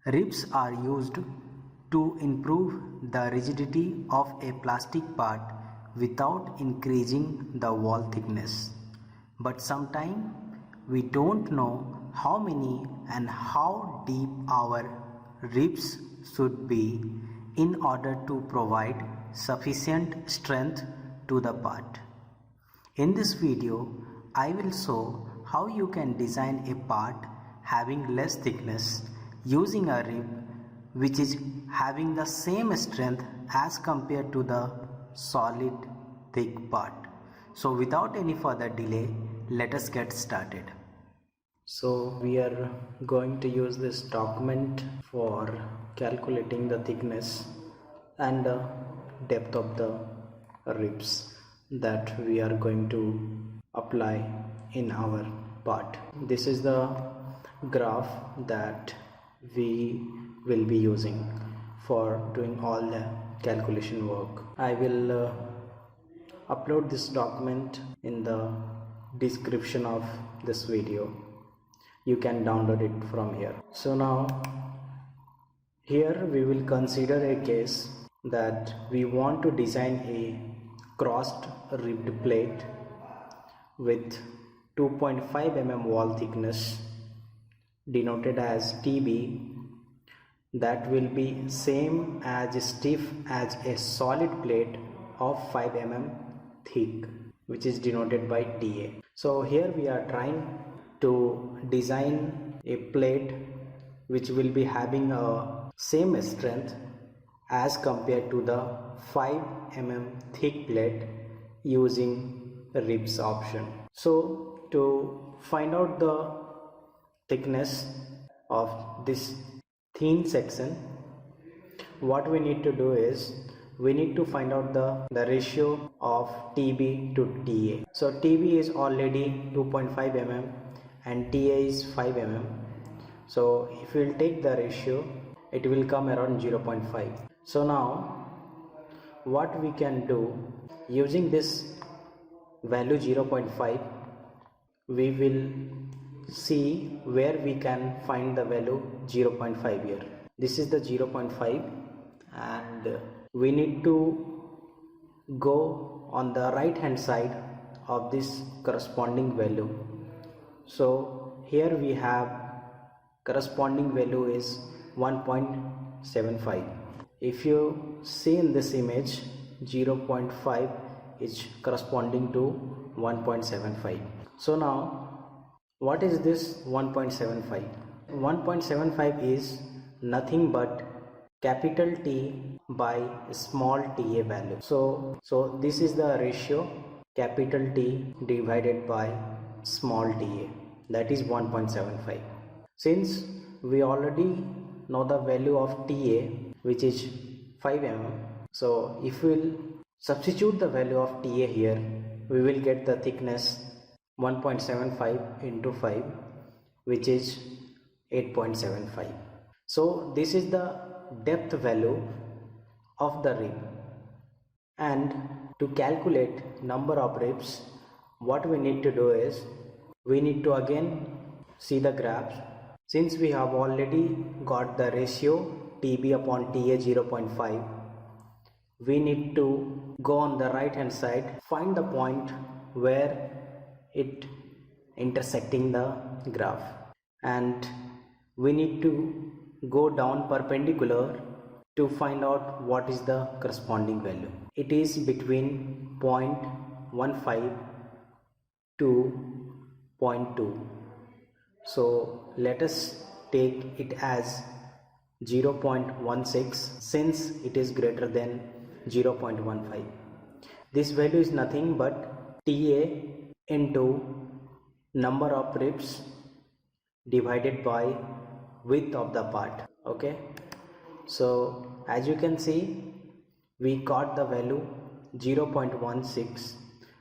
Ribs are used to improve the rigidity of a plastic part without increasing the wall thickness. But sometimes we don't know how many and how deep our ribs should be in order to provide sufficient strength to the part. In this video, I will show how you can design a part having less thickness using a rib which is having the same strength as compared to the solid thick part. So without any further delay, let us get started. So we are going to use this document for calculating the thickness and the depth of the ribs that we are going to apply in our part. This is the graph that we will be using for doing all the calculation work. I will upload this document in the description of this video. You can download it from here. So now here we will consider a case that we want to design a crossed ribbed plate with 2.5 mm wall thickness denoted as TB that will be same as stiff as a solid plate of 5 mm thick, which is denoted by TA. So here we are trying to design a plate which will be having a same strength as compared to the 5 mm thick plate using ribs option. So to find out the thickness of this thin section, what we need to do is we need to find out the ratio of TB to TA. So TB is already 2.5 mm and TA is 5 mm. So if we will take the ratio, it will come around 0.5. So now what we can do, using this value 0.5, we will see where we can find the value 0.5 here. This is the 0.5 and we need to go on the right hand side of this corresponding value. So here we have corresponding value is 1.75. If you see in this image, 0.5 is corresponding to 1.75. So now what is this 1.75? 1.75 is nothing but capital T by small ta value. So this is the ratio capital T divided by small ta, that is 1.75. Since we already know the value of Ta, which is 5 mm, so if we will substitute the value of Ta here, we will get the thickness 1.75 into 5, which is 8.75. So this is the depth value of the rib, and to calculate number of ribs, what we need to do is we need to again see the graphs. Since we have already got the ratio TB upon TA 0.5, we need to go on the right hand side, find the point where it intersecting the graph, and we need to go down perpendicular to find out what is the corresponding value. It is between 0.15 to 0.2. So let us take it as 0.16 since it is greater than 0.15. This value is nothing but TA into number of ribs divided by width of the part. Okay, so as you can see, we got the value 0.16,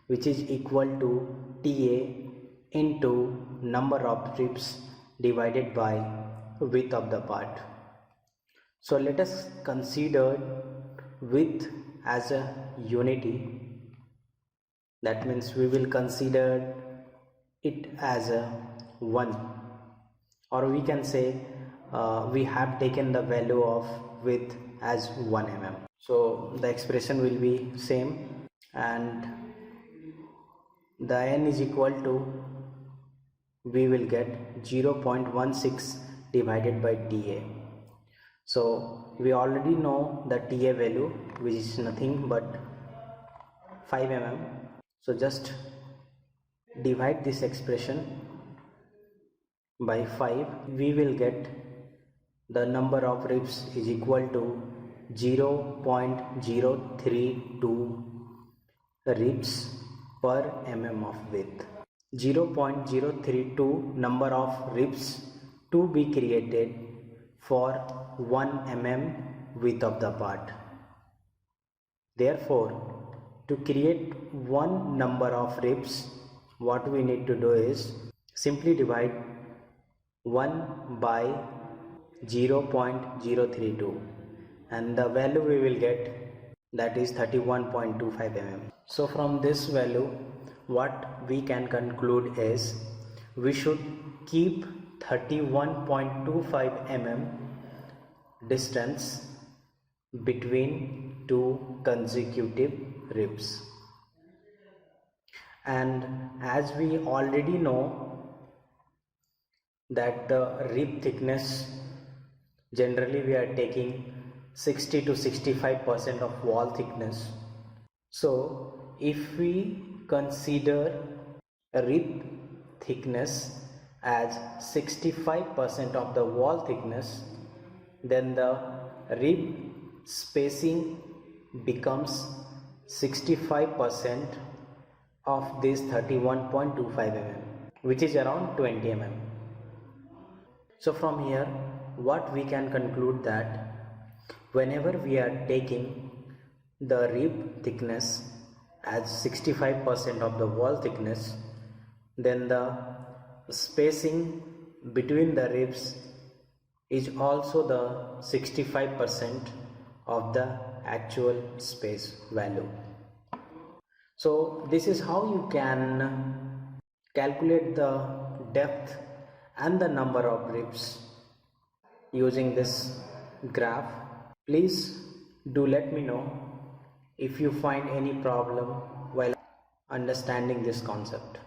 which is equal to TA into number of ribs divided by width of the part. So let us consider width as a unity. That means we will consider it as a 1, or we can say we have taken the value of width as 1 mm. So the expression will be same, and the n is equal to, we will get 0.16 divided by TA. So we already know the TA value, which is nothing but 5 mm. So just divide this expression by 5. We will get the number of ribs is equal to 0.032 ribs per mm of width. 0.032 number of ribs to be created for 1 mm width of the part. Therefore, to create one number of ribs, what we need to do is simply divide 1 by 0.032, and the value we will get, that is 31.25 mm. So from this value, what we can conclude is we should keep 31.25 mm distance between two consecutive ribs. And as we already know that the rib thickness, generally we are taking 60 to 65% of wall thickness. So if we consider a rib thickness as 65% of the wall thickness, then the rib spacing becomes 65% of this 31.25 mm, which is around 20 mm. So from here, what we can conclude, that whenever we are taking the rib thickness as 65% of the wall thickness, then the spacing between the ribs is also the 65% of the actual space value. So this is how you can calculate the depth and the number of ribs using this graph. Please do let me know if you find any problem while understanding this concept.